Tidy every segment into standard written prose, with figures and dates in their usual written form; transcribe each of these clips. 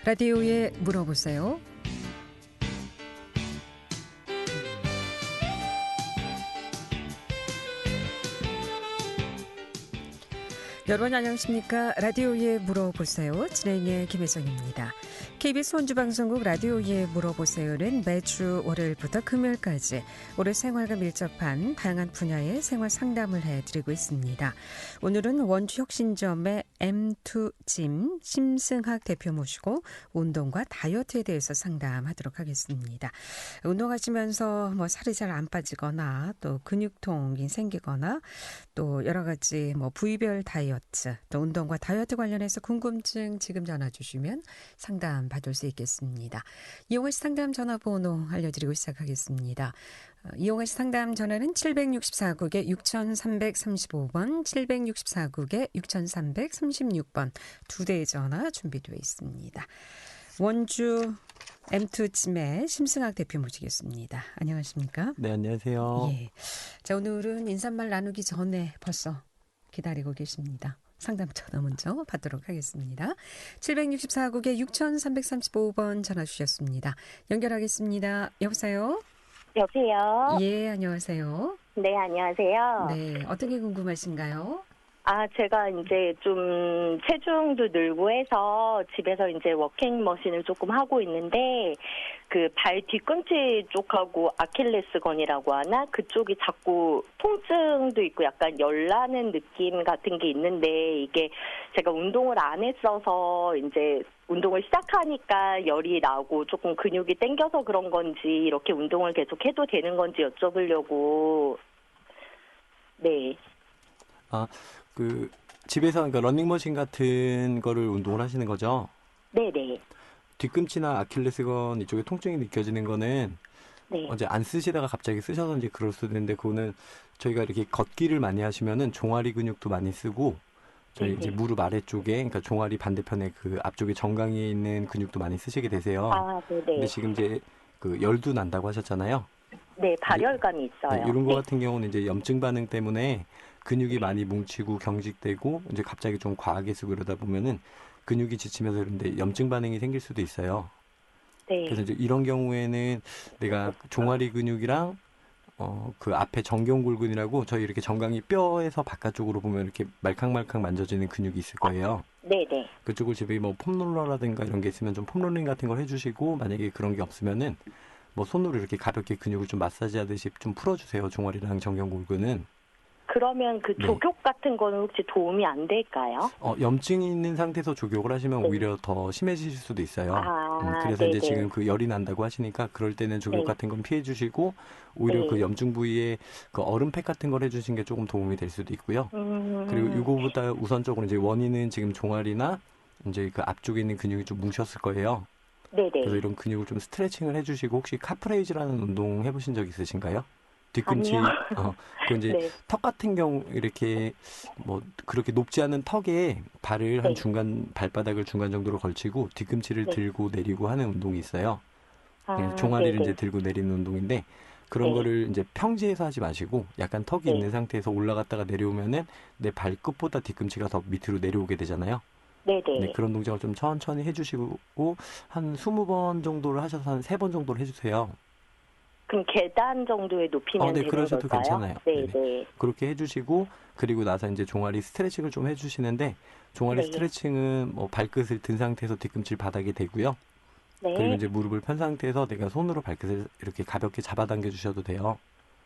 라디오에 물어보세요. 여러분 안녕하십니까? 라디오에 물어보세요. 진행의 김혜정입니다. KBS 원주방송국 라디오에 물어보세요는 매주 월요일부터 금요일까지 우리 생활과 밀접한 다양한 분야의 생활 상담을 해드리고 있습니다. 오늘은 원주혁신점의 M2짐 심승학 대표 모시고 운동과 다이어트에 대해서 상담하도록 하겠습니다. 운동하시면서 살이 잘 안 빠지거나 또 근육통이 생기거나 또 여러 가지 부위별 다이어트 또 운동과 다이어트 관련해서 궁금증 지금 전화 주시면 상담 받을 수 있겠습니다. 이용하시 상담 전화번호 알려드리고 시작하겠습니다. 이용하시 상담 전화는 764국에 6335번, 764국에 6336번 두 대의 전화 준비되어 있습니다. 원주 M2짐의 심승학 대표 모시겠습니다. 안녕하십니까? 네, 안녕하세요. 예. 자, 오늘은 인사말 나누기 전에 벌써 기다리고 계십니다. 상담 전화 먼저 받도록 하겠습니다. 764국에 6335번 전화 주셨습니다. 연결하겠습니다. 여보세요? 여보세요? 예, 안녕하세요. 네, 안녕하세요. 네, 어떤 게 궁금하신가요? 제가 이제 좀 체중도 늘고 해서 집에서 이제 워킹머신을 조금 하고 있는데, 그 발 뒤꿈치 쪽하고 아킬레스건이라고 하나? 그쪽이 자꾸 통증도 있고 약간 열나는 느낌 같은 게 있는데, 이게 제가 운동을 안 했어서 이제 운동을 시작하니까 열이 나고 조금 근육이 땡겨서 그런 건지, 이렇게 운동을 계속 해도 되는 건지 여쭤보려고. 네. 집에서 러닝머신 같은 거를 운동을 하시는 거죠? 네네. 뒤꿈치나 아킬레스건 이쪽에 통증이 느껴지는 거는 네. 어제 안 쓰시다가 갑자기 쓰셔서 이제 그럴 수도 있는데, 그거는 저희가 이렇게 걷기를 많이 하시면은 종아리 근육도 많이 쓰고, 저희 이제 무릎 아래쪽에, 그러니까 종아리 반대편에 그 앞쪽에 정강이에 있는 근육도 많이 쓰시게 되세요. 네네. 근데 지금 이제 열도 난다고 하셨잖아요. 네, 발열감이 있어요. 네, 이런 거 같은 경우는 이제 염증 반응 때문에 근육이 많이 뭉치고 경직되고 이제 갑자기 좀 과하게 쓰고 이러다 보면은 근육이 지치면서 이런데 염증 반응이 생길 수도 있어요. 네. 그래서 이제 이런 경우에는 내가 종아리 근육이랑 그 앞에 정경골근이라고 저희 이렇게 정강이 뼈에서 바깥쪽으로 보면 이렇게 말캉말캉 만져지는 근육이 있을 거예요. 네네. 그쪽을 집에 폼롤러라든가 이런 게 있으면 좀 폼롤링 같은 걸 해주시고, 만약에 그런 게 없으면은 손으로 이렇게 가볍게 근육을 좀 마사지하듯이 좀 풀어주세요. 종아리랑 정경골근은. 그러면 그 네. 족욕 같은 거는 혹시 도움이 안 될까요? 염증이 있는 상태에서 족욕을 하시면 네. 오히려 더 심해지실 수도 있어요. 그래서 네네. 이제 지금 그 열이 난다고 하시니까 그럴 때는 족욕 네. 같은 건 피해 주시고, 오히려 네. 그 염증 부위에 그 얼음팩 같은 걸 해주신 게 조금 도움이 될 수도 있고요. 그리고 이거보다 우선적으로 이제 원인은 지금 종아리나 이제 그 앞쪽에 있는 근육이 좀 뭉쳤을 거예요. 네네. 그래서 이런 근육을 좀 스트레칭을 해주시고, 혹시 카프레이즈라는 운동 해보신 적 있으신가요? 뒤꿈치, 아니요. 그 이제 네. 턱 같은 경우 이렇게 그렇게 높지 않은 턱에 발을 한 네. 발바닥을 중간 정도로 걸치고 뒤꿈치를 네. 들고 내리고 하는 운동이 있어요. 종아리를 네네. 이제 들고 내리는 운동인데, 그런 네. 거를 이제 평지에서 하지 마시고 약간 턱이 네. 있는 상태에서 올라갔다가 내려오면은 내 발끝보다 뒤꿈치가 더 밑으로 내려오게 되잖아요. 네네. 네, 그런 동작을 좀 천천히 해주시고, 한 20번 정도를 하셔서 한 3번 정도를 해주세요. 그럼 계단 정도의 높이면 네, 되는 그러셔도 걸까요? 괜찮아요. 네네. 그렇게 해주시고, 그리고 나서 이제 종아리 스트레칭을 좀 해주시는데, 종아리 네. 스트레칭은 발끝을 든 상태에서 뒤꿈치를 바닥에 대고요. 네. 그리고 이제 무릎을 편 상태에서 내가 손으로 발끝을 이렇게 가볍게 잡아당겨 주셔도 돼요.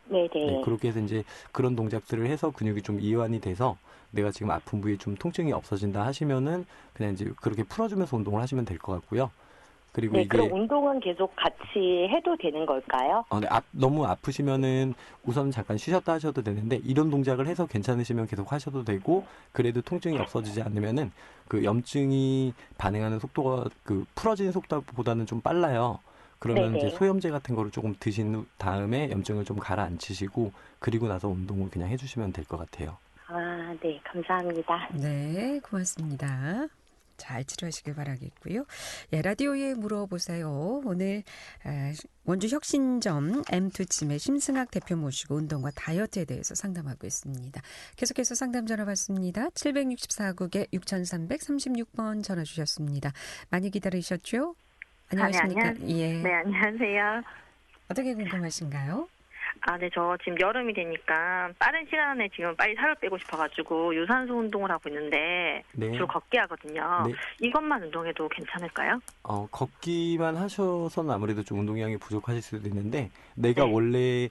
네네. 네, 그렇게 해서 이제 그런 동작들을 해서 근육이 좀 이완이 돼서 내가 지금 아픈 부위에 좀 통증이 없어진다 하시면은 그냥 이제 그렇게 풀어주면서 운동을 하시면 될 것 같고요. 그리고 네, 이게 그럼 운동은 계속 같이 해도 되는 걸까요? 네, 너무 아프시면은 우선 잠깐 쉬셨다 하셔도 되는데, 이런 동작을 해서 괜찮으시면 계속 하셔도 되고, 그래도 통증이 없어지지 않으면은 그 염증이 반응하는 속도가 그 풀어지는 속도보다는 좀 빨라요. 그러면 네네. 이제 소염제 같은 거를 조금 드신 다음에 염증을 좀 가라앉히시고, 그리고 나서 운동을 그냥 해주시면 될 것 같아요. 네, 감사합니다. 네, 고맙습니다. 잘 치료하시길 바라겠고요. 예, 라디오에 물어보세요. 오늘 원주 혁신점 M2침의 심승학 대표 모시고 운동과 다이어트에 대해서 상담하고 있습니다. 계속해서 상담 전화 받습니다. 764국에 6336번 전화 주셨습니다. 많이 기다리셨죠? 안녕하십니까? 예. 네, 안녕하세요. 어떻게 궁금하신가요? 네, 저 지금 여름이 되니까 빠른 시간에 지금 빨리 살을 빼고 싶어가지고 유산소 운동을 하고 있는데 네. 주로 걷기 하거든요. 네. 이것만 운동해도 괜찮을까요? 걷기만 하셔서는 아무래도 좀 운동량이 부족하실 수도 있는데 내가 네. 원래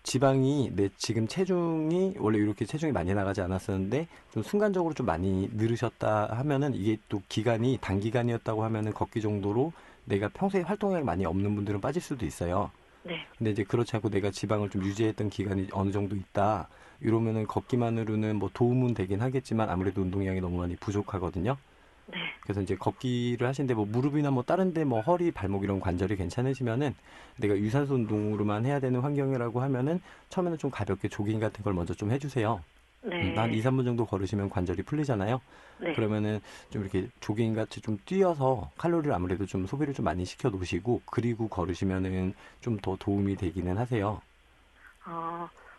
지방이 내 지금 체중이 원래 이렇게 체중이 많이 나가지 않았었는데 좀 순간적으로 좀 많이 늘으셨다 하면은 이게 또 기간이 단기간이었다고 하면은 걷기 정도로 내가 평소에 활동량이 많이 없는 분들은 빠질 수도 있어요. 네. 근데 이제 그렇지 않고 내가 지방을 좀 유지했던 기간이 어느 정도 있다. 이러면은 걷기만으로는 뭐 도움은 되긴 하겠지만 아무래도 운동량이 너무 많이 부족하거든요. 네. 그래서 이제 걷기를 하시는데 뭐 무릎이나 뭐 다른데 뭐 허리, 발목 이런 관절이 괜찮으시면은 내가 유산소 운동으로만 해야 되는 환경이라고 하면은 처음에는 좀 가볍게 조깅 같은 걸 먼저 좀 해주세요. 네. 한 2, 3분 정도 걸으시면 관절이 풀리잖아요. 네. 그러면은 좀 이렇게 조깅 같이 좀 뛰어서 칼로리를 아무래도 좀 소비를 좀 많이 시켜 놓으시고 그리고 걸으시면은 좀 더 도움이 되기는 하세요.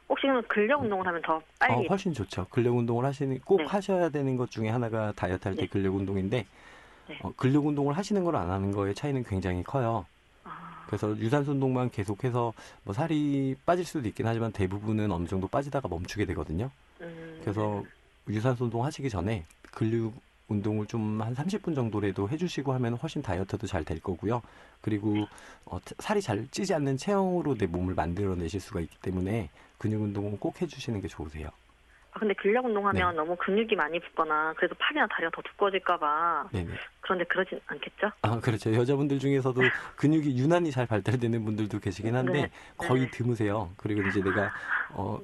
혹시 그러면 근력 운동을 하면 더 빨리? 훨씬 좋죠. 근력 운동을 꼭 네. 하셔야 되는 것 중에 하나가 다이어트 할 때 네. 근력 운동인데 네. 근력 운동을 하시는 걸 안 하는 거의 차이는 굉장히 커요. 그래서 유산소 운동만 계속해서 뭐 살이 빠질 수도 있긴 하지만 대부분은 어느 정도 빠지다가 멈추게 되거든요. 그래서 유산소 운동 하시기 전에 근력 운동을 좀 한 30분 정도라도 해주시고 하면 훨씬 다이어트도 잘 될 거고요. 그리고 살이 잘 찌지 않는 체형으로 내 몸을 만들어내실 수가 있기 때문에 근육 운동은 꼭 해주시는 게 좋으세요. 근데 근력 운동하면 네. 너무 근육이 많이 붙거나 그래서 팔이나 다리가 더 두꺼워질까봐. 네네. 그런데 그러진 않겠죠? 그렇죠. 여자분들 중에서도 근육이 유난히 잘 발달되는 분들도 계시긴 한데 네. 거의 네. 드무세요. 그리고 이제 내가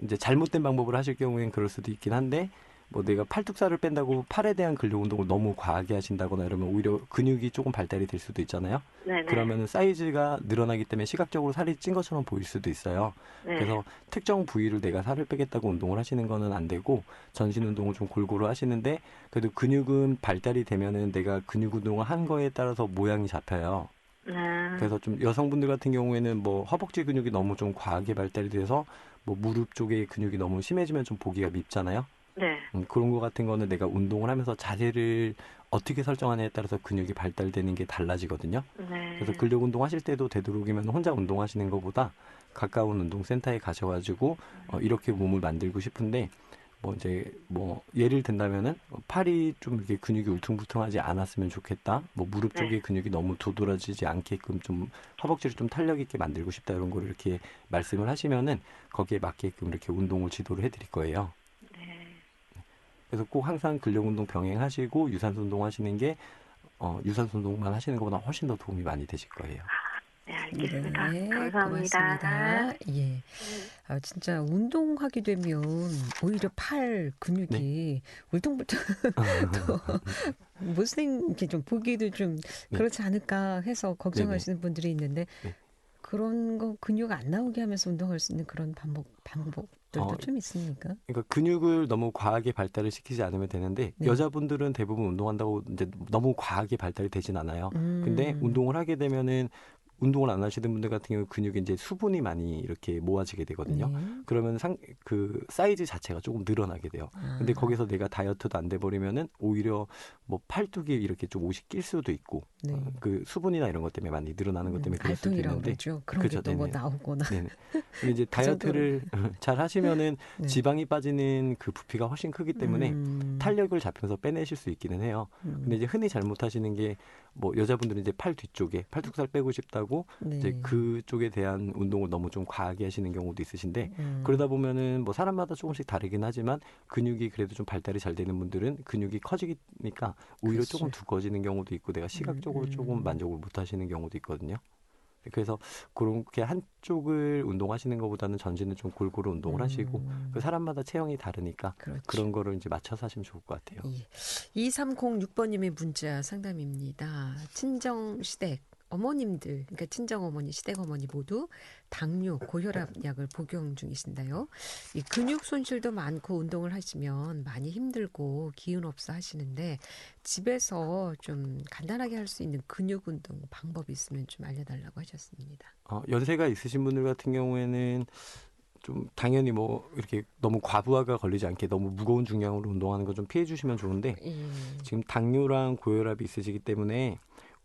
이제 잘못된 방법을 하실 경우에는 그럴 수도 있긴 한데 뭐 내가 팔뚝살을 뺀다고 팔에 대한 근력 운동을 너무 과하게 하신다거나 이러면 오히려 근육이 조금 발달이 될 수도 있잖아요. 네네. 그러면은 사이즈가 늘어나기 때문에 시각적으로 살이 찐 것처럼 보일 수도 있어요. 네. 그래서 특정 부위를 내가 살을 빼겠다고 운동을 하시는 거는 안 되고 전신 운동을 좀 골고루 하시는데 그래도 근육은 발달이 되면은 내가 근육 운동을 한 거에 따라서 모양이 잡혀요. 그래서 좀 여성분들 같은 경우에는 뭐 허벅지 근육이 너무 좀 과하게 발달이 돼서 뭐 무릎 쪽에 근육이 너무 심해지면 좀 보기가 밉잖아요. 네. 그런 거 같은 거는 내가 운동을 하면서 자세를 어떻게 설정하냐에 따라서 근육이 발달되는 게 달라지거든요. 네. 그래서 근력 운동 하실 때도 되도록이면 혼자 운동하시는 것보다 가까운 운동센터에 가셔가지고 이렇게 몸을 만들고 싶은데 뭐 이제 뭐 예를 든다면은 팔이 좀 이렇게 근육이 울퉁불퉁하지 않았으면 좋겠다. 뭐 무릎 쪽에 근육이 너무 두드러지지 않게끔 좀 허벅지를 좀 탄력 있게 만들고 싶다 이런 거를 이렇게 말씀을 하시면은 거기에 맞게끔 이렇게 운동을 지도를 해드릴 거예요. 그래서 꼭 항상 근력 운동 병행하시고 유산소 운동 하시는 게 유산소 운동만 하시는 것보다 훨씬 더 도움이 많이 되실 거예요. 네, 알겠습니다. 네, 감사합니다. 고맙습니다. 예. 진짜 운동하게 되면 오히려 팔 근육이 울퉁불퉁 또 못생기게 좀 보기도 좀 그렇지 않을까 해서 걱정하시는 분들이 있는데 그런 거 근육 안 나오게 하면서 운동할 수 있는 그런 방법들도 좀 있습니까? 그러니까 근육을 너무 과하게 발달을 시키지 않으면 되는데 여자분들은 대부분 운동한다고 이제 너무 과하게 발달이 되진 않아요. 근데 운동을 하게 되면은 운동을 안 하시는 분들 같은 경우 근육이 이제 수분이 많이 이렇게 모아지게 되거든요. 그러면 그 사이즈 자체가 조금 늘어나게 돼요. 근데 거기서 내가 다이어트도 안 돼 버리면은 오히려 뭐 팔뚝이 이렇게 좀 옷이 낄 수도 있고 그 수분이나 이런 것 때문에 많이 늘어나는 것 때문에 그럴 수도 있는데 그러죠. 그런 게 또 뭐 나오거나. 네네. 근데 이제 다이어트를 잘 하시면은 지방이 빠지는 그 부피가 훨씬 크기 때문에 탄력을 잡혀서 빼내실 수 있기는 해요. 근데 이제 흔히 잘못하시는 게 뭐 여자분들은 이제 팔 뒤쪽에 팔뚝살 빼고 싶다고 이제 그쪽에 대한 운동을 너무 좀 과하게 하시는 경우도 있으신데 그러다 보면은 뭐 사람마다 조금씩 다르긴 하지만 근육이 그래도 좀 발달이 잘 되는 분들은 근육이 커지니까 오히려 조금 두꺼워지는 경우도 있고 내가 시각적으로 조금 만족을 못 하시는 경우도 있거든요. 그래서 그렇게 한쪽을 운동하시는 것보다는 전신을 좀 골고루 운동을 하시고 그 사람마다 체형이 다르니까 그런 거를 이제 맞춰서 하시면 좋을 것 같아요. 2306번님의 문자 상담입니다. 친정 시댁 어머님들, 그러니까 친정 어머니, 시댁 어머니 모두 당뇨, 고혈압 약을 복용 중이신데요. 이 근육 손실도 많고 운동을 하시면 많이 힘들고 기운 없어 하시는데 집에서 좀 간단하게 할 수 있는 근육 운동 방법이 있으면 좀 알려달라고 하셨습니다. 연세가 있으신 분들 같은 경우에는 좀 당연히 뭐 이렇게 너무 과부하가 걸리지 않게 너무 무거운 중량으로 운동하는 거 좀 피해 주시면 좋은데 지금 당뇨랑 고혈압이 있으시기 때문에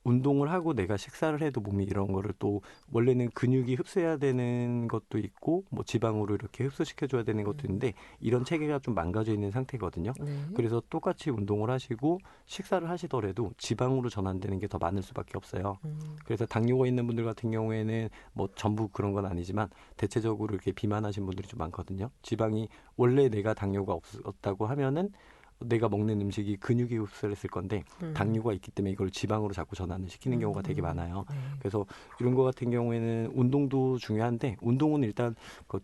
운동을 하고 내가 식사를 해도 몸이 이런 거를 또 원래는 근육이 흡수해야 되는 것도 있고 뭐 지방으로 이렇게 흡수시켜줘야 되는 것도 있는데 이런 체계가 좀 망가져 있는 상태거든요. 네. 그래서 똑같이 운동을 하시고 식사를 하시더라도 지방으로 전환되는 게 더 많을 수밖에 없어요. 그래서 당뇨가 있는 분들 같은 경우에는 뭐 전부 그런 건 아니지만 대체적으로 이렇게 비만하신 분들이 좀 많거든요. 지방이 원래 내가 당뇨가 없었다고 하면은 내가 먹는 음식이 근육이 흡수를 했을 건데 당뇨가 있기 때문에 이걸 지방으로 자꾸 전환을 시키는 경우가 되게 많아요. 네. 그래서 이런 거 같은 경우에는 운동도 중요한데 운동은 일단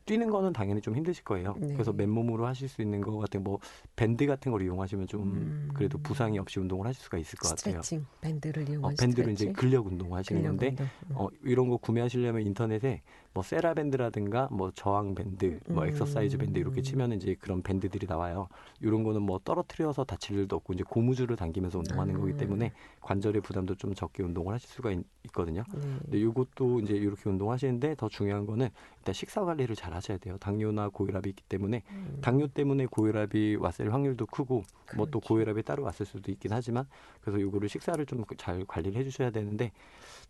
뛰는 거는 당연히 좀 힘드실 거예요. 네. 그래서 맨몸으로 하실 수 있는 거 같은 뭐 밴드 같은 걸 이용하시면 좀 그래도 부상이 없이 운동을 하실 수가 있을 것 같아요. 스트레칭, 밴드를 이용한 밴드를 스트레칭. 이제 근력 운동 하시는 근력 건데 운동. 이런 거 구매하시려면 인터넷에 뭐 세라밴드라든가 뭐 저항 밴드, 뭐 엑서사이즈 밴드 이렇게 치면 이제 그런 밴드들이 나와요. 이런 거는 뭐 떨어뜨려서 다칠 일도 없고 이제 고무줄을 당기면서 운동하는 거기 때문에 관절의 부담도 좀 적게 운동을 하실 수가 있거든요. 근데 이것도 이제 이렇게 운동하시는데 더 중요한 거는 일단 식사 관리를 잘 하셔야 돼요. 당뇨나 고혈압이 있기 때문에 당뇨 때문에 고혈압이 왔을 확률도 크고 뭐 또 고혈압이 따로 왔을 수도 있긴 하지만 그래서 이거를 식사를 좀 잘 관리를 해주셔야 되는데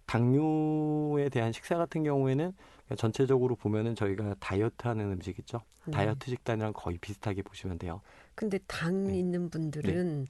당뇨에 대한 식사 같은 경우에는 전체적으로 보면은 저희가 다이어트하는 음식 있죠. 다이어트 식단이랑 거의 비슷하게 보시면 돼요. 근데 당 네. 있는 분들은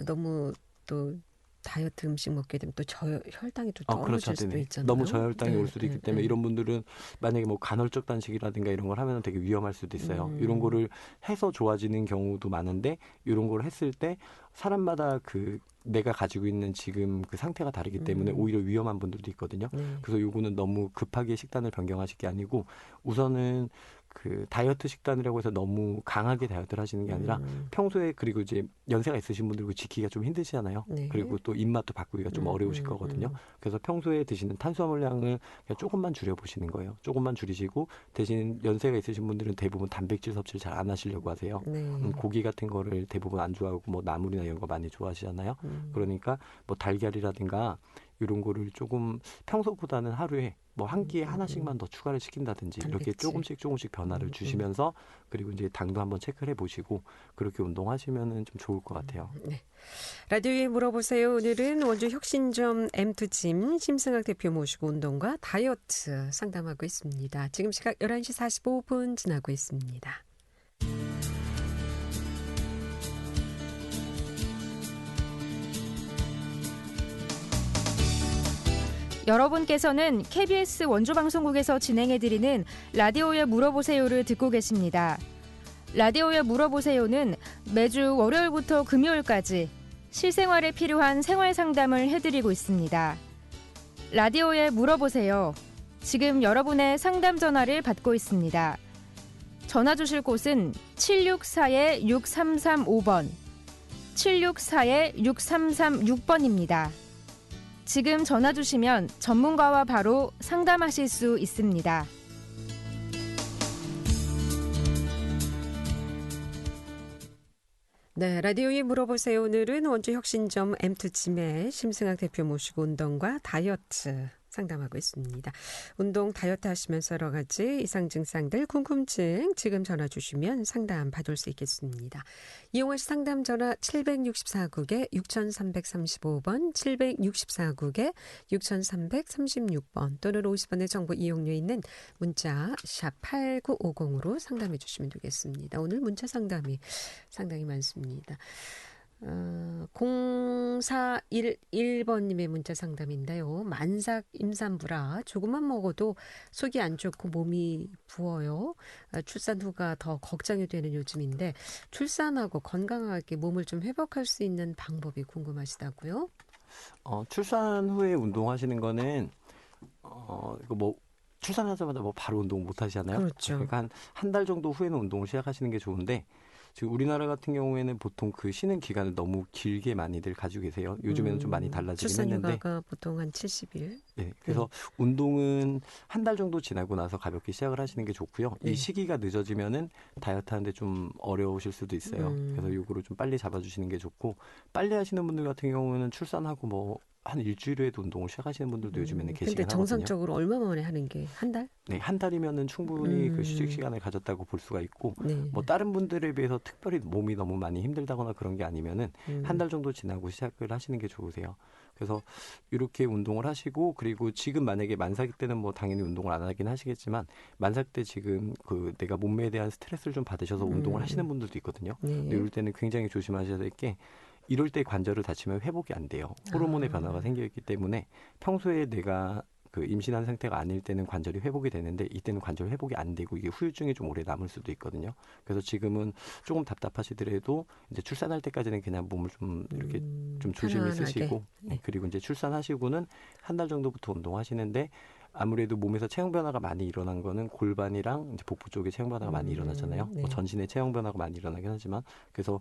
너무 또 다이어트 음식 먹게 되면 또 혈당이 또 떨어질 그렇죠. 수도 네네. 있잖아요. 너무 저혈당이 네, 올 수도 있기 때문에 이런 분들은 만약에 뭐 간헐적 단식이라든가 이런 걸 하면 되게 위험할 수도 있어요. 이런 거를 해서 좋아지는 경우도 많은데 이런 걸 했을 때 사람마다 그 내가 가지고 있는 지금 그 상태가 다르기 때문에 오히려 위험한 분들도 있거든요. 네. 그래서 요거는 너무 급하게 식단을 변경하실 게 아니고 우선은 그 다이어트 식단이라고 해서 너무 강하게 다이어트를 하시는 게 아니라 평소에 그리고 이제 연세가 있으신 분들은 지키기가 좀 힘드시잖아요. 네. 그리고 또 입맛도 바꾸기가 좀 어려우실 거거든요. 그래서 평소에 드시는 탄수화물량을 그냥 조금만 줄여보시는 거예요. 조금만 줄이시고 대신 연세가 있으신 분들은 대부분 단백질 섭취를 잘 안 하시려고 하세요. 네. 고기 같은 거를 대부분 안 좋아하고 뭐 나물이나 이런 거 많이 좋아하시잖아요. 그러니까 뭐 달걀이라든가 이런 거를 조금 평소보다는 하루에 뭐 한 끼에 하나씩만 더 추가를 시킨다든지 이렇게 단백질. 조금씩 변화를 주시면서 그리고 이제 당도 한번 체크를 해보시고 그렇게 운동하시면은 좀 좋을 것 같아요. 네. 라디오에 물어보세요. 오늘은 원주 혁신점 M2짐 심승학 대표 모시고 운동과 다이어트 상담하고 있습니다. 지금 시각 11시 45분 지나고 있습니다. 여러분께서는 KBS 원주방송국에서 진행해드리는 라디오에 물어보세요를 듣고 계십니다. 라디오에 물어보세요는 매주 월요일부터 금요일까지 실생활에 필요한 생활 상담을 해드리고 있습니다. 라디오에 물어보세요. 지금 여러분의 상담 전화를 받고 있습니다. 전화 주실 곳은 764-6335번, 764-6336번입니다. 지금 전화 주시면 전문가와 바로 상담하실 수 있습니다. 네, 라디오에 물어보세요. 오늘은 원주 혁신점 M2짐의 심승학 대표 모시고 운동과 다이어트 상담하고 있습니다. 운동 다이어트 하시면서 여러 가지 이상 증상들 궁금증 지금 전화 주시면 상담 받을 수 있겠습니다. 이용하실 상담 전화 764국에 6335번 764국에 6336번 또는 50원의 정보 이용료 있는 문자 샵 8950으로 상담해 주시면 되겠습니다. 오늘 문자 상담이 상당히 많습니다. 0411번님의 문자 상담인데요. 만삭 임산부라 조금만 먹어도 속이 안 좋고 몸이 부어요. 출산 후가 더 걱정이 되는 요즘인데 출산하고 건강하게 몸을 좀 회복할 수 있는 방법이 궁금하시다고요? 출산 후에 운동하시는 거는 이거 뭐 출산하자마자 뭐 바로 운동 못 하시잖아요. 그렇죠. 그러니까 한 달 정도 후에는 운동을 시작하시는 게 좋은데 지금 우리나라 같은 경우에는 보통 그 쉬는 기간을 너무 길게 많이들 가지고 계세요. 요즘에는 좀 많이 달라지긴 했는데. 출산휴가가 보통 한 70일. 네, 그래서 운동은 한 달 정도 지나고 나서 가볍게 시작을 하시는 게 좋고요. 이 시기가 늦어지면은 다이어트 하는데 좀 어려우실 수도 있어요. 그래서 요거를 좀 빨리 잡아주시는 게 좋고, 빨리 하시는 분들 같은 경우는 출산하고 뭐 한 일주일 후에도 운동을 시작하시는 분들도 요즘에는 계시긴 근데 하거든요. 정상적으로 얼마 만에 하는 게 한 달? 네, 한 달이면은 충분히 그 휴식 시간을 가졌다고 볼 수가 있고, 네. 뭐 다른 분들에 비해서 특별히 몸이 너무 많이 힘들다거나 그런 게 아니면은 한 달 정도 지나고 시작을 하시는 게 좋으세요. 그래서 이렇게 운동을 하시고, 그리고 지금 만약에 만삭이 때는 뭐 당연히 운동을 안 하긴 하시겠지만, 만삭 때 지금 그 내가 몸매에 대한 스트레스를 좀 받으셔서 운동을 하시는 분들도 있거든요. 네. 근데 이럴 때는 굉장히 조심하셔야 될 게, 이럴 때 관절을 다치면 회복이 안 돼요. 호르몬의 변화가 생겨 있기 때문에 평소에 내가 그 임신한 상태가 아닐 때는 관절이 회복이 되는데, 이때는 관절 회복이 안 되고 이게 후유증이 좀 오래 남을 수도 있거든요. 그래서 지금은 조금 답답하시더라도 이제 출산할 때까지는 그냥 몸을 좀 이렇게 좀 조심히 편안하게. 쓰시고, 네. 그리고 이제 출산하시고는 한 달 정도부터 운동하시는데, 아무래도 몸에서 체형 변화가 많이 일어난 거는 골반이랑 이제 복부 쪽에 체형 변화가 많이 일어나잖아요. 네. 뭐 전신에 체형 변화가 많이 일어나긴 하지만, 그래서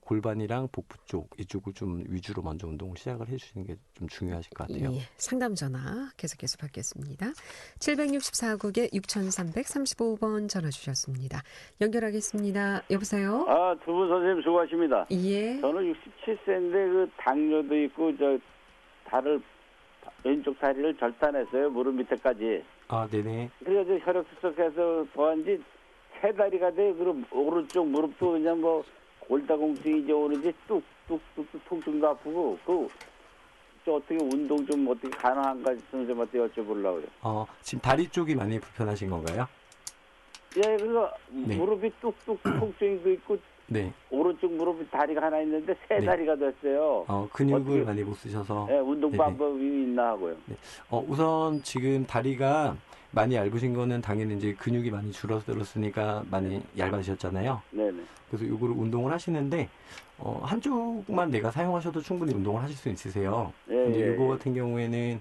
골반이랑 복부 쪽 이쪽을 좀 위주로 먼저 운동을 시작을 해주시는 게 좀 중요하실 것 같아요. 예, 상담 전화 계속해서 받겠습니다. 764국에 6335번 전화 주셨습니다. 연결하겠습니다. 여보세요? 아, 두 분 선생님 수고하십니다. 예. 저는 67세인데 그 당뇨도 있고 왼쪽 다리를 절단했어요. 무릎 밑에까지. 아, 네네. 그래서 혈액 수석해서 더한지 세 다리가 돼. 그럼 오른쪽 무릎도 그냥 뭐 골다공증이지 오는지 뚝뚝뚝뚝 통증도 아프고 저 어떻게 운동 좀 어떻게 가능한가 선생님한테 여쭤보려고요. 지금 다리 쪽이 많이 불편하신 건가요? 예, 그래서 네. 무릎이 뚝뚝 통증도 있고 네. 오른쪽 무릎이 다리가 하나 있는데 세 네. 다리가 됐어요. 근육을 어떻게- 많이 못 쓰셔서. 예, 운동 네네. 방법이 있나 하고요. 우선 지금 다리가 많이 얇으신 거는 당연히 이제 근육이 많이 줄어들었으니까 많이 얇아지셨잖아요. 네네. 그래서 요거를 운동을 하시는데, 한쪽만 내가 사용하셔도 충분히 운동을 하실 수 있으세요. 예, 근데 예, 요거 예. 같은 경우에는,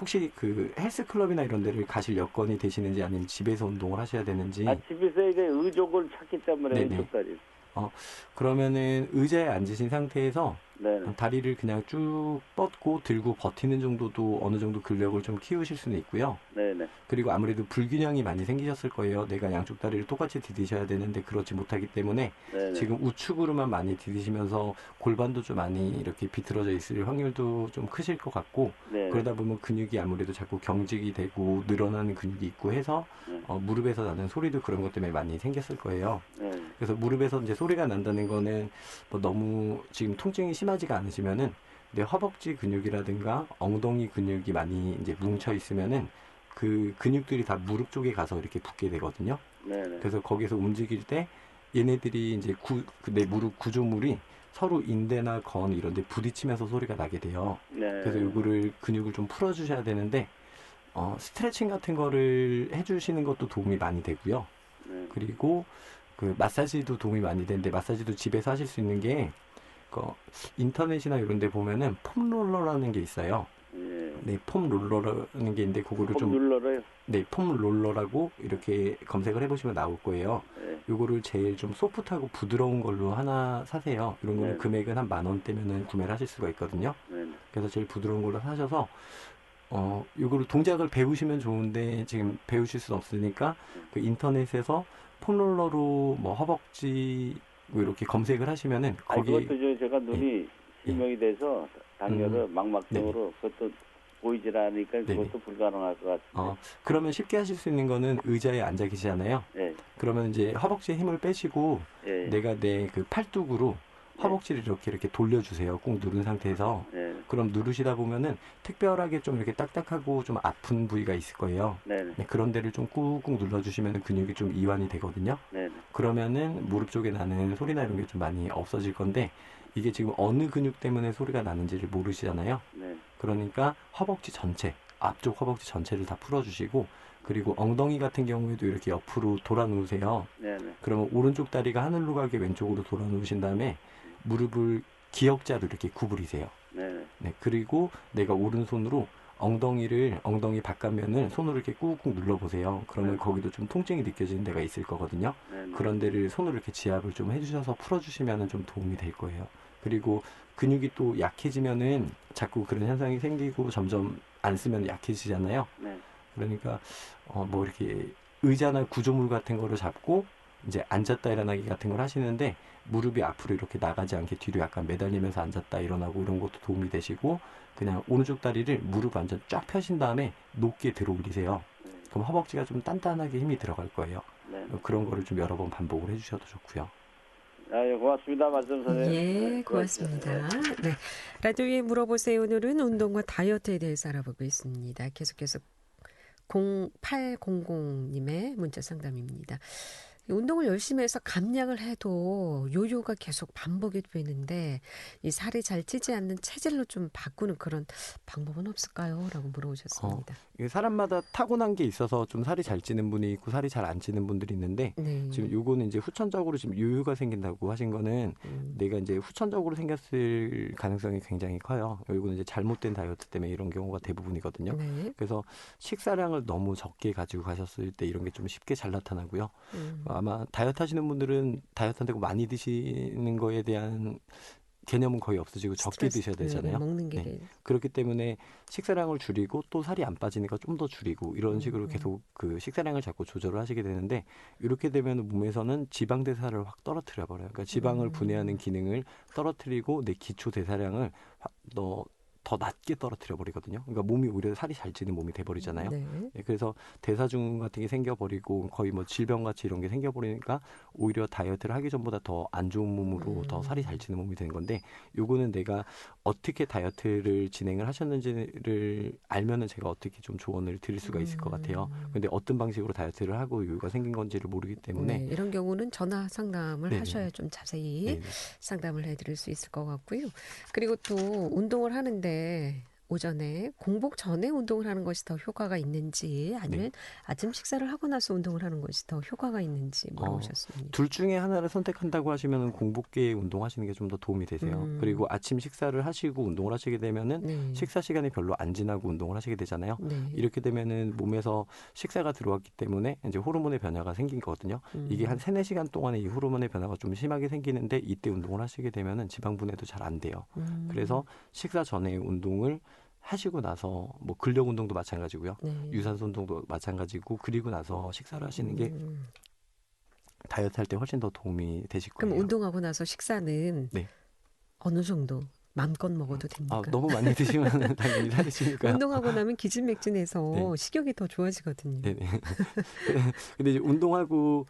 혹시 그 헬스클럽이나 이런 데를 가실 여건이 되시는지, 아니면 집에서 운동을 하셔야 되는지. 집에서 이제 의족을 찾기 때문에 네네. 왼쪽 다리. 그러면은 의자에 앉으신 상태에서 네네. 다리를 그냥 쭉 뻗고 들고 버티는 정도도 어느 정도 근력을 좀 키우실 수는 있고요. 네네. 그리고 아무래도 불균형이 많이 생기셨을 거예요. 내가 양쪽 다리를 똑같이 디디셔야 되는데 그렇지 못하기 때문에 네네. 지금 우측으로만 많이 디디시면서 골반도 좀 많이 이렇게 비틀어져 있을 확률도 좀 크실 것 같고, 네네. 그러다 보면 근육이 아무래도 자꾸 경직이 되고 늘어나는 근육이 있고 해서 네. 무릎에서 나는 소리도 그런 것 때문에 많이 생겼을 거예요. 네네. 그래서 무릎에서 이제 소리가 난다는 거는 뭐 너무 지금 통증이 심하지가 않으시면은 내 허벅지 근육이라든가 엉덩이 근육이 많이 이제 뭉쳐 있으면은 그 근육들이 다 무릎 쪽에 가서 이렇게 붙게 되거든요. 네네. 그래서 거기서 움직일 때 얘네들이 이제 내 무릎 구조물이 서로 인대나 건 이런 데 부딪히면서 소리가 나게 돼요. 네. 그래서 요거를 근육을 좀 풀어주셔야 되는데, 스트레칭 같은 거를 해주시는 것도 도움이 많이 되고요. 네. 그리고 그 마사지도 도움이 많이 되는데, 마사지도 집에서 하실 수 있는 게 인터넷이나 이런 데 보면은 폼 롤러라는 게 있어요. 예. 네, 폼 롤러라는 게 있는데 그거를 폼 눌러라요. 네, 폼 롤러라고 이렇게 검색을 해보시면 나올 거예요. 네. 요거를 제일 좀 소프트하고 부드러운 걸로 하나 사세요. 이런 거는 네. 금액은 한 10,000원대면은 구매를 하실 수가 있거든요. 네네. 그래서 제일 부드러운 걸로 사셔서 요거를 동작을 배우시면 좋은데 지금 배우실 수는 없으니까 그 인터넷에서 폼롤러로 뭐 허벅지 뭐 이렇게 검색을 하시면은 거기 그것도 제가 눈이 실명이 돼서 당뇨를 망막증으로 그것도 보이질 않으니까 네네. 그것도 불가능할 것 같은데. 그러면 쉽게 하실 수 있는 거는 의자에 앉아 계시잖아요. 예. 그러면 이제 허벅지에 힘을 빼시고 예. 내가 내 그 팔뚝으로 허벅지를 이렇게 돌려주세요. 꾹 누른 상태에서. 네. 그럼 누르시다 보면은 특별하게 좀 이렇게 딱딱하고 좀 아픈 부위가 있을 거예요. 네네. 네, 그런 데를 좀 꾹꾹 눌러주시면 근육이 좀 이완이 되거든요. 네네. 그러면은 무릎 쪽에 나는 소리나 이런 게 좀 많이 없어질 건데, 이게 지금 어느 근육 때문에 소리가 나는지를 모르시잖아요. 네. 그러니까 허벅지 전체, 앞쪽 허벅지 전체를 다 풀어주시고, 그리고 엉덩이 같은 경우에도 이렇게 옆으로 돌아 놓으세요. 네네. 그러면 오른쪽 다리가 하늘로 가게 왼쪽으로 돌아 놓으신 다음에 무릎을 기역자로 이렇게 구부리세요. 네네. 네, 그리고 내가 오른손으로 엉덩이 바깥면을 손으로 이렇게 꾹꾹 눌러보세요. 그러면 거기도 좀 통증이 느껴지는 데가 있을 거거든요. 그런 데를 손으로 이렇게 지압을 좀 해주셔서 풀어주시면 좀 도움이 될 거예요. 그리고 근육이 또 약해지면은 자꾸 그런 현상이 생기고 점점 안 쓰면 약해지잖아요. 그러니까 뭐 이렇게 의자나 구조물 같은 거를 잡고 이제 앉았다 일어나기 같은 걸 하시는데 무릎이 앞으로 이렇게 나가지 않게 뒤로 약간 매달리면서 앉았다 일어나고 이런 것도 도움이 되시고 그냥 오른쪽 다리를 무릎 완전 쫙 펴신 다음에 높게 들어 올리세요. 그럼 허벅지가 좀 단단하게 힘이 들어갈 거예요. 그런 거를 좀 여러 번 반복을 해주셔도 좋고요. 예, 고맙습니다. 말씀 선생님. 예, 고맙습니다. 네, 라디오에 물어보세요. 오늘은 운동과 다이어트에 대해서 알아보고 있습니다. 계속해서 0800님의 문자 상담입니다. 운동을 열심히 해서 감량을 해도 요요가 계속 반복이 되는데 이 살이 잘 찌지 않는 체질로 좀 바꾸는 그런 방법은 없을까요? 라고 물어보셨습니다. 사람마다 타고난 게 있어서 좀 살이 잘 찌는 분이 있고 살이 잘 안 찌는 분들이 있는데 네. 지금 요거는 이제 후천적으로 지금 요요가 생긴다고 하신 거는 내가 이제 후천적으로 생겼을 가능성이 굉장히 커요. 요거는 이제 잘못된 다이어트 때문에 이런 경우가 대부분이거든요. 네. 그래서 식사량을 너무 적게 가지고 가셨을 때 이런 게 좀 쉽게 잘 나타나고요. 아마 다이어트 하시는 분들은 다이어트 한다고 많이 드시는 거에 대한 개념은 거의 없어지고 적게 드셔야 되잖아요. 먹는 게. 네. 그렇기 때문에 식사량을 줄이고 또 살이 안 빠지니까 좀 더 줄이고 이런 식으로 계속 그 식사량을 자꾸 조절을 하시게 되는데 이렇게 되면 몸에서는 지방 대사를 확 떨어뜨려 버려요. 그러니까 지방을 분해하는 기능을 떨어뜨리고 내 기초 대사량을 더 낮게 떨어뜨려 버리거든요. 그러니까 몸이 오히려 살이 잘 찌는 몸이 돼버리잖아요. 네. 네, 그래서 대사증후군 같은 게 생겨버리고 거의 뭐 질병같이 이런 게 생겨버리니까 오히려 다이어트를 하기 전보다 더 안 좋은 몸으로 더 살이 잘 찌는 몸이 되는 건데 요거는 내가 어떻게 다이어트를 진행을 하셨는지를 알면은 제가 어떻게 좀 조언을 드릴 수가 있을 것 같아요. 근데 어떤 방식으로 다이어트를 하고 요요가 생긴 건지를 모르기 때문에 네, 이런 경우는 전화 상담을 네네. 하셔야 좀 자세히 네네. 상담을 해드릴 수 있을 것 같고요. 그리고 또 운동을 하는데 오전에 공복 전에 운동을 하는 것이 더 효과가 있는지 아니면 아침 식사를 하고 나서 운동을 하는 것이 더 효과가 있는지 물어보셨습니다. 둘 중에 하나를 선택한다고 하시면 공복기에 운동하시는 게 좀 더 도움이 되세요. 그리고 아침 식사를 하시고 운동을 하시게 되면은 네. 식사 시간이 별로 안 지나고 운동을 하시게 되잖아요. 네. 이렇게 되면은 몸에서 식사가 들어왔기 때문에 이제 호르몬의 변화가 생긴 거거든요. 이게 한 3-4시간 동안에 이 호르몬의 변화가 좀 심하게 생기는데 이때 운동을 하시게 되면은 지방 분해도 잘 안 돼요. 그래서 식사 전에 운동을 하시고 나서 뭐 근력 운동도 마찬가지고요. 네. 유산소 운동도 마찬가지고 그리고 나서 식사를 하시는 게 다이어트 할 때 훨씬 더 도움이 되실 거예요. 그럼 운동하고 나서 식사는 네. 어느 정도 마음껏 먹어도 됩니까? 너무 많이 드시면 당연히 살이 찌니까. 운동하고 나면 기진맥진해서 네. 식욕이 더 좋아지거든요. 네네. 근데 이제 운동하고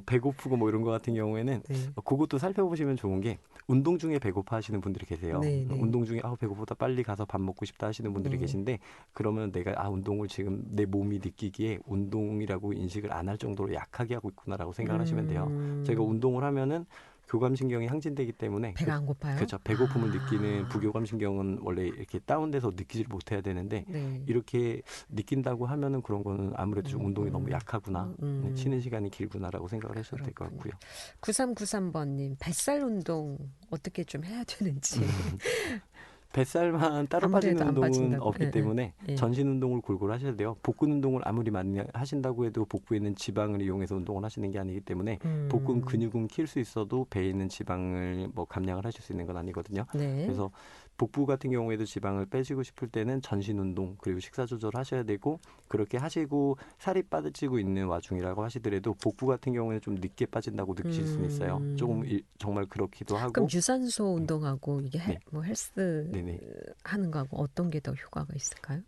배고프고 뭐 이런 거 같은 경우에는 네. 그것도 살펴보시면 좋은 게 운동 중에 배고파 하시는 분들이 계세요. 네, 네. 운동 중에 배고프다 빨리 가서 밥 먹고 싶다 하시는 분들이 계신데 그러면 내가 운동을 지금 내 몸이 느끼기에 운동이라고 인식을 안 할 정도로 약하게 하고 있구나라고 생각을 하시면 돼요. 제가 운동을 하면은 교감신경이 항진되기 때문에 배가 안 고파요? 그렇죠. 배고픔을 느끼는 부교감신경은 원래 이렇게 다운돼서 느끼지를 못해야 되는데 네. 이렇게 느낀다고 하면은 그런 거는 아무래도 좀 운동이 너무 약하구나. 쉬는 시간이 길구나라고 생각을 하셔도 될 것 같고요. 9393번님 뱃살 운동 어떻게 좀 해야 되는지. 뱃살만 따로 아무래도 빠지는 안 운동은 빠진다고. 없기 예, 때문에 예. 전신 운동을 골고루 하셔야 돼요. 복근 운동을 아무리 많이 하신다고 해도 복부에 있는 지방을 이용해서 운동을 하시는 게 아니기 때문에 복근 근육은 키울 수 있어도 배에 있는 지방을 뭐 감량을 하실 수 있는 건 아니거든요. 네. 그래서 복부 같은 경우에도 지방을 빼시고 싶을 때는 전신 운동 그리고 식사 조절을 하셔야 되고 그렇게 하시고 살이 빠지고 있는 와중이라고 하시더라도 복부 같은 경우에는 좀 늦게 빠진다고 느끼실 수는 있어요. 조금 정말 그렇기도 하고. 그럼 유산소 운동하고 이게 네. 뭐 헬스 네네. 하는 거하고 어떤 게 더 효과가 있을까요?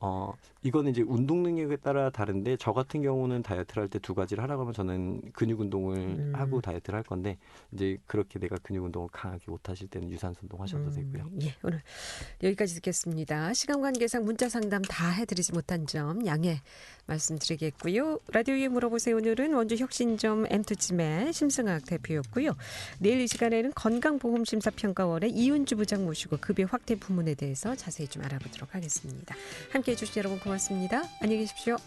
이거는 이제 운동 능력에 따라 다른데 저 같은 경우는 다이어트를 할 때 2가지를 하라고 하면 저는 근육 운동을 하고 다이어트를 할 건데 이제 그렇게 내가 근육 운동을 강하게 못 하실 때는 유산소 운동 하셔도 되고요. 예, 오늘 여기까지 듣겠습니다. 시간 관계상 문자 상담 다 해드리지 못한 점 양해 말씀드리겠고요. 라디오에 물어보세요. 오늘은 원주 혁신점 M2찜의 심승학 대표였고요. 내일 이 시간에는 건강보험심사평가원의 이윤주 부장 모시고 급여 확대 부문에 대해서 자세히 좀 알아보도록 하겠습니다. 함께해 주신 여러분 고맙습니다. 안녕히 계십시오.